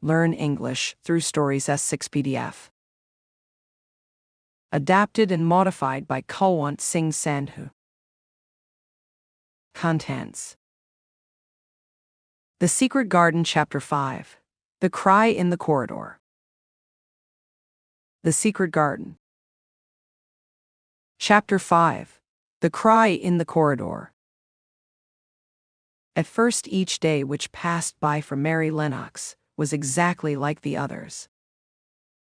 Learn English through Stories S6 PDF. Adapted and modified by Kulwant Singh Sandhu. Contents: The Secret Garden, Chapter 5. The Cry in the Corridor. The Secret Garden. Chapter 5. The Cry in the Corridor. At first, each day which passed by for Mary Lennox was exactly like the others.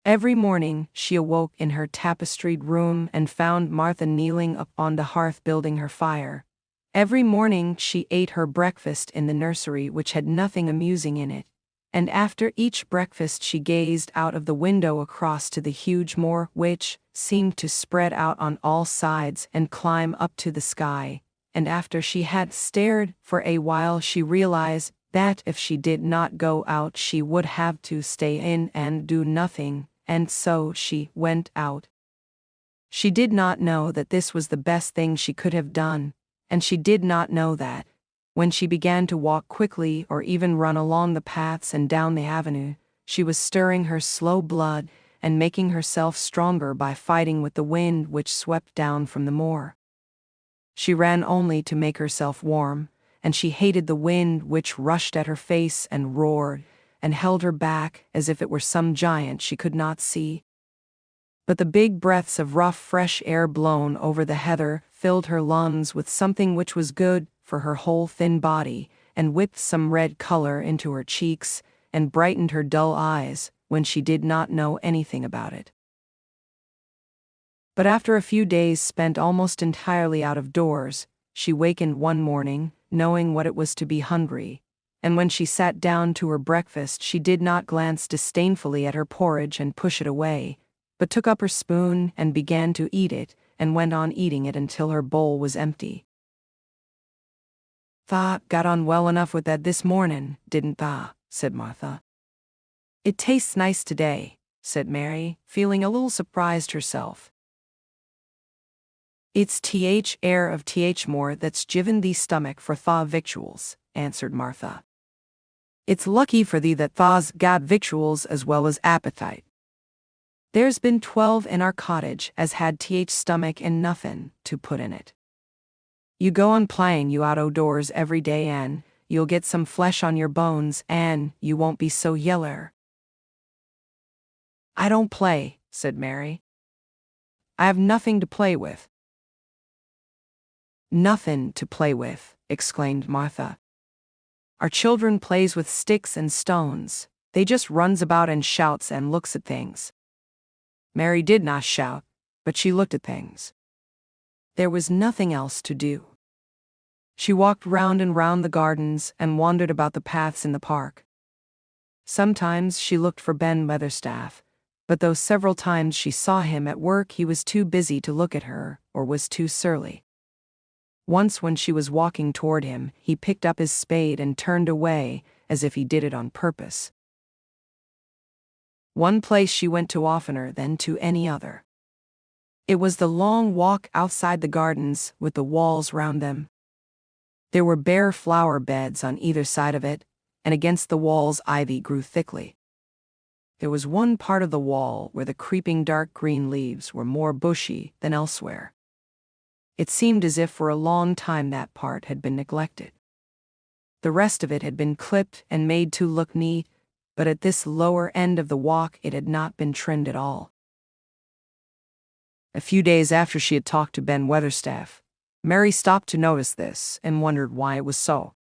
Every morning she awoke in her tapestried room and found Martha kneeling upon the hearth building her fire. Every morning she ate her breakfast in the nursery, which had nothing amusing in it, and after each breakfast she gazed out of the window across to the huge moor, which seemed to spread out on all sides and climb up to the sky, and after she had stared for a while she realized that if she did not go out she would have to stay in and do nothing, and so she went out. She did not know that this was the best thing she could have done, and she did not know that, when she began to walk quickly or even run along the paths and down the avenue, she was stirring her slow blood and making herself stronger by fighting with the wind which swept down from the moor. She ran only to make herself warm, and she hated the wind which rushed at her face and roared and held her back as if it were some giant she could not see. But the big breaths of rough, fresh air blown over the heather filled her lungs with something which was good for her whole thin body, and whipped some red color into her cheeks, and brightened her dull eyes when she did not know anything about it. But after a few days spent almost entirely out of doors, she wakened one morning, knowing what it was to be hungry, and when she sat down to her breakfast she did not glance disdainfully at her porridge and push it away, but took up her spoon and began to eat it, and went on eating it until her bowl was empty. "Tha got on well enough with that this morning, didn't tha?" said Martha. "It tastes nice today," said Mary, feeling a little surprised herself. "It's air of more that's given thee stomach for tha victuals," answered Martha. "It's lucky for thee that tha's got victuals as well as appetite. There's been 12 in our cottage as had stomach and nothin' to put in it. You go on playing you out o' doors every day and you'll get some flesh on your bones and you won't be so yeller." "I don't play," said Mary. "I have nothing to play with." "Nothin' to play with," exclaimed Martha. "Our children plays with sticks and stones. They just runs about and shouts and looks at things." Mary did not shout, but she looked at things. There was nothing else to do. She walked round and round the gardens and wandered about the paths in the park. Sometimes she looked for Ben Weatherstaff, but though several times she saw him at work he was too busy to look at her or was too surly. Once when she was walking toward him, he picked up his spade and turned away as if he did it on purpose. One place she went to oftener than to any other. It was the long walk outside the gardens with the walls round them. There were bare flower beds on either side of it, and against the walls ivy grew thickly. There was one part of the wall where the creeping dark green leaves were more bushy than elsewhere. It seemed as if for a long time that part had been neglected. The rest of it had been clipped and made to look neat, but at this lower end of the walk it had not been trimmed at all. A few days after she had talked to Ben Weatherstaff, Mary stopped to notice this and wondered why it was so.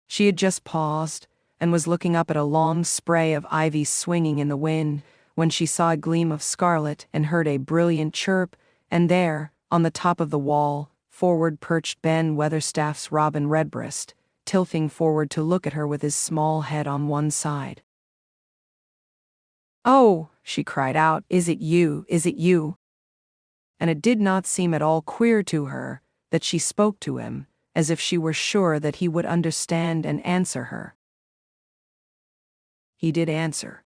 She had just paused and was looking up at a long spray of ivy swinging in the wind when she saw a gleam of scarlet and heard a brilliant chirp, and there, on the top of the wall, forward perched Ben Weatherstaff's robin redbreast, tilting forward to look at her with his small head on one side. "Oh," she cried out, "is it you, is it you?" And it did not seem at all queer to her that she spoke to him, as if she were sure that he would understand and answer her. He did answer.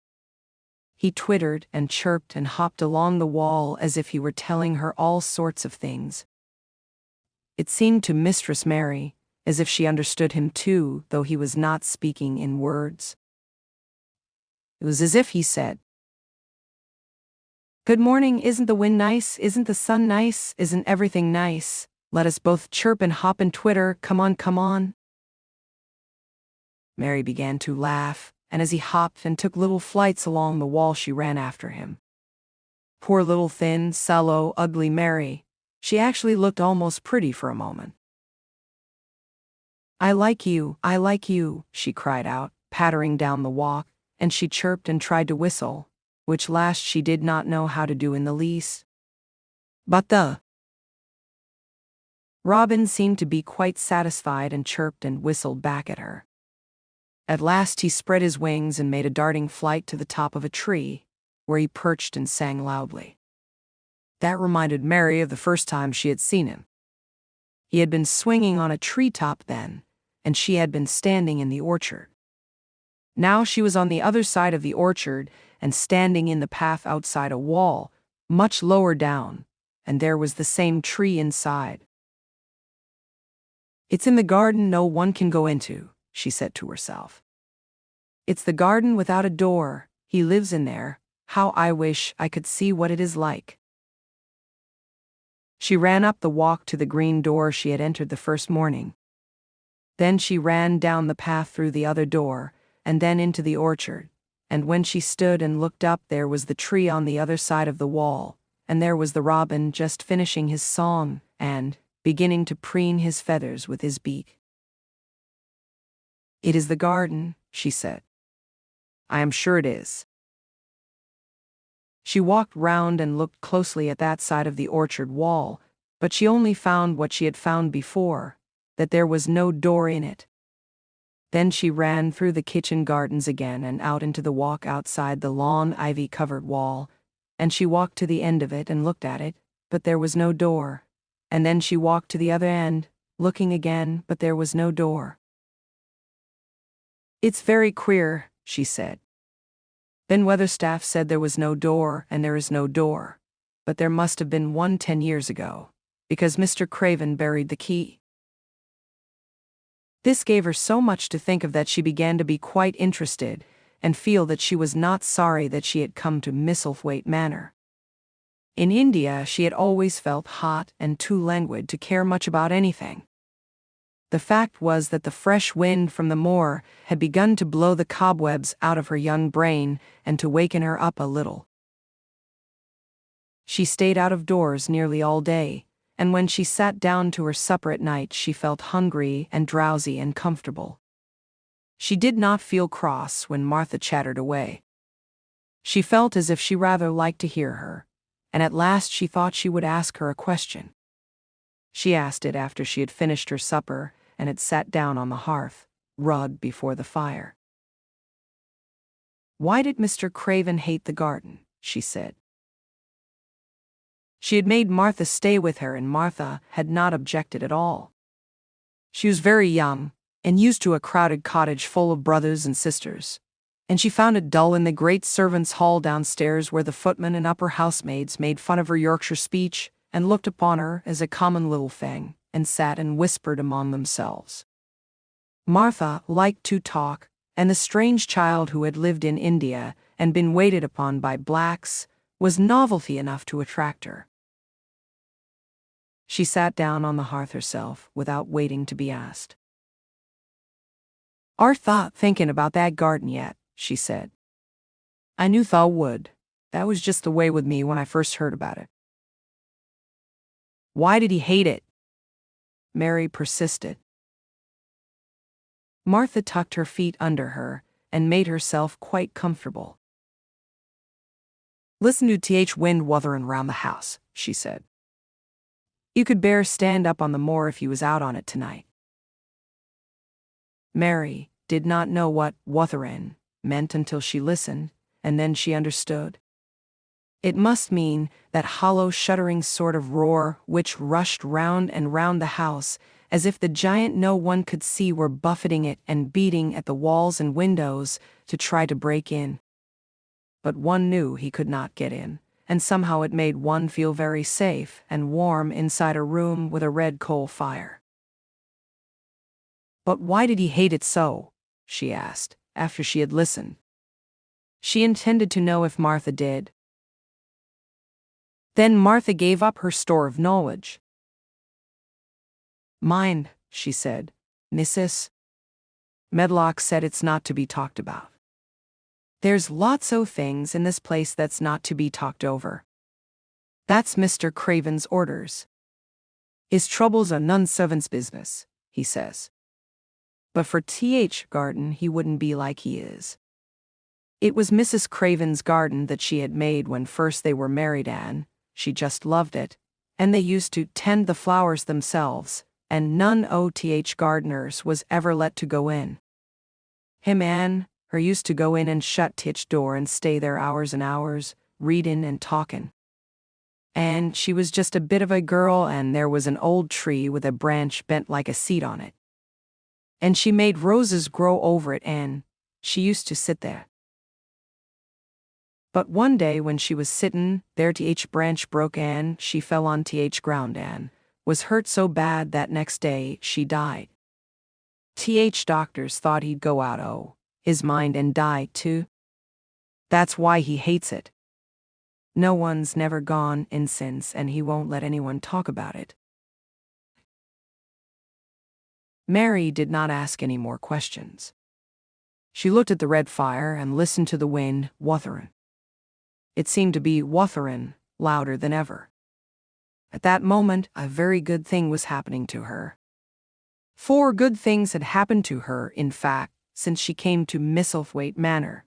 He twittered and chirped and hopped along the wall as if he were telling her all sorts of things. It seemed to Mistress Mary as if she understood him too, though he was not speaking in words. It was as if he said, "Good morning, isn't the wind nice? Isn't the sun nice? Isn't everything nice? Let us both chirp and hop and twitter, come on, come on." Mary began to laugh, and as he hopped and took little flights along the wall, she ran after him. Poor little thin, sallow, ugly Mary. She actually looked almost pretty for a moment. I like you," she cried out, pattering down the walk, and she chirped and tried to whistle, which last she did not know how to do in the least. But the robin seemed to be quite satisfied and chirped and whistled back at her. At last he spread his wings and made a darting flight to the top of a tree, where he perched and sang loudly. That reminded Mary of the first time she had seen him. He had been swinging on a treetop then, and she had been standing in the orchard. Now she was on the other side of the orchard and standing in the path outside a wall, much lower down, and there was the same tree inside. "It's in the garden no one can go into," she said to herself. "It's the garden without a door. He lives in there. How I wish I could see what it is like." She ran up the walk to the green door she had entered the first morning. Then she ran down the path through the other door, and then into the orchard, and when she stood and looked up, there was the tree on the other side of the wall, and there was the robin just finishing his song and beginning to preen his feathers with his beak. "It is the garden," she said. "I am sure it is." She walked round and looked closely at that side of the orchard wall, but she only found what she had found before, that there was no door in it. Then she ran through the kitchen gardens again and out into the walk outside the long ivy-covered wall, and she walked to the end of it and looked at it, but there was no door, and then she walked to the other end, looking again, but there was no door. "It's very queer," she said. "Ben Weatherstaff said there was no door, and there is no door, but there must have been one 10 years ago, because Mr. Craven buried the key." This gave her so much to think of that she began to be quite interested, and feel that she was not sorry that she had come to Misselthwaite Manor. In India she had always felt hot and too languid to care much about anything. The fact was that the fresh wind from the moor had begun to blow the cobwebs out of her young brain and to waken her up a little. She stayed out of doors nearly all day, and when she sat down to her supper at night she felt hungry and drowsy and comfortable. She did not feel cross when Martha chattered away. She felt as if she rather liked to hear her, and at last she thought she would ask her a question. She asked it after she had finished her supper and had sat down on the hearth, rug before the fire. "Why did Mr. Craven hate the garden?" she said. She had made Martha stay with her, and Martha had not objected at all. She was very young, and used to a crowded cottage full of brothers and sisters, and she found it dull in the great servants' hall downstairs, where the footmen and upper housemaids made fun of her Yorkshire speech and looked upon her as a common little thing, and sat and whispered among themselves. Martha liked to talk, and the strange child who had lived in India and been waited upon by blacks was novelty enough to attract her. She sat down on the hearth herself, without waiting to be asked. "Art tha thinking about that garden yet?" she said. "I knew tha would. That was just the way with me when I first heard about it." "Why did he hate it?" Mary persisted. Martha tucked her feet under her and made herself quite comfortable. "Listen to th wind wuthering round the house," she said. "You could bear stand up on the moor if you was out on it tonight." Mary did not know what wuthering meant until she listened, and then she understood. It must mean that hollow, shuddering sort of roar which rushed round and round the house, as if the giant no one could see were buffeting it and beating at the walls and windows to try to break in. But one knew he could not get in, and somehow it made one feel very safe and warm inside a room with a red coal fire. "But why did he hate it so?" she asked, after she had listened. She intended to know if Martha did. Then Martha gave up her store of knowledge. "Mind," she said, "Mrs. Medlock said it's not to be talked about. There's lots o' things in this place that's not to be talked over. That's Mr. Craven's orders. His trouble's a none servant's business, he says. But for T.H. garden he wouldn't be like he is." It was Mrs. Craven's garden that she had made when first they were married, and she just loved it, and they used to tend the flowers themselves, and none o' T.H. gardeners was ever let to go in. Him and her used to go in and shut T.H. door and stay there hours and hours, readin' and talkin'. And she was just a bit of a girl, and there was an old tree with a branch bent like a seat on it. And she made roses grow over it, and she used to sit there. But one day when she was sittin' there, T.H. branch broke and she fell on T.H. ground and was hurt so bad that next day she died. T.H. doctors thought he'd go out o' his mind and die too. That's why he hates it. No one's never gone in since, and he won't let anyone talk about it. Mary did not ask any more questions. She looked at the red fire and listened to the wind wuthering. It seemed to be wuthering louder than ever. At that moment, a very good thing was happening to her. 4 good things had happened to her, in fact, since she came to Misselthwaite Manor.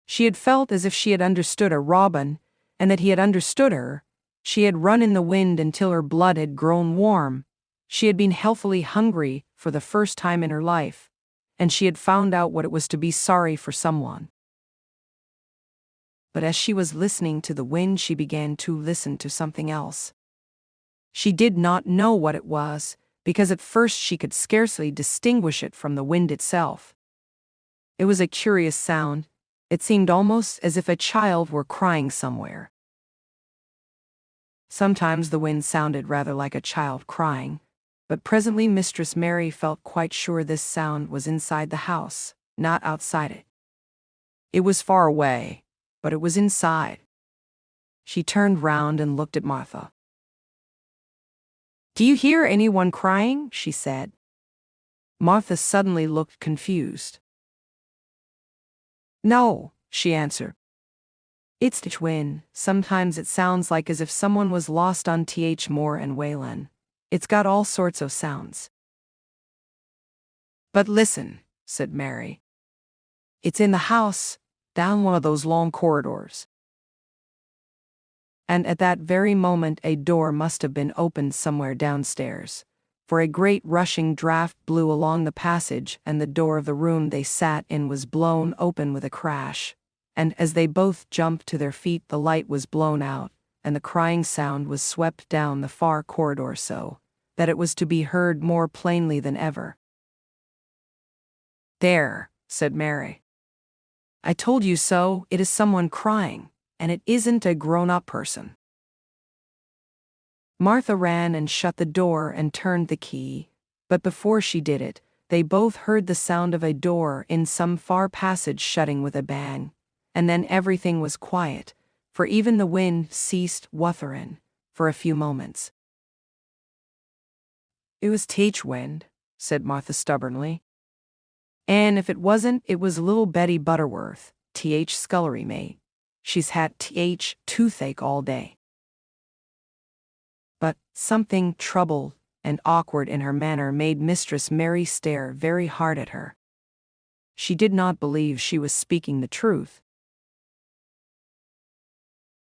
She had felt as if she had understood a robin, and that he had understood her. She had run in the wind until her blood had grown warm. She had been healthily hungry for the first time in her life, and she had found out what it was to be sorry for someone. But as she was listening to the wind, she began to listen to something else. She did not know what it was, because at first she could scarcely distinguish it from the wind itself. It was a curious sound. It seemed almost as if a child were crying somewhere. Sometimes the wind sounded rather like a child crying, but presently Mistress Mary felt quite sure this sound was inside the house, not outside it. It was far away, but it was inside. She turned round and looked at Martha. "Do you hear anyone crying?" she said. Martha suddenly looked confused. "No," she answered. "It's the wind. Sometimes it sounds like as if someone was lost on Th. Moor and Wayland. It's got all sorts of sounds." "But listen," said Mary. "It's in the house, down one of those long corridors." And at that very moment a door must have been opened somewhere downstairs, for a great rushing draught blew along the passage, and the door of the room they sat in was blown open with a crash, and as they both jumped to their feet the light was blown out, and the crying sound was swept down the far corridor so that it was to be heard more plainly than ever. "There," said Mary. "I told you so. It is someone crying, and it isn't a grown-up person." Martha ran and shut the door and turned the key, but before she did it, they both heard the sound of a door in some far passage shutting with a bang, and then everything was quiet, for even the wind ceased wuthering for a few moments. "It was Th. wind," said Martha stubbornly. "And if it wasn't, it was little Betty Butterworth, Th. scullery maid. She's had Th. toothache all day." But something troubled and awkward in her manner made Mistress Mary stare very hard at her. She did not believe she was speaking the truth,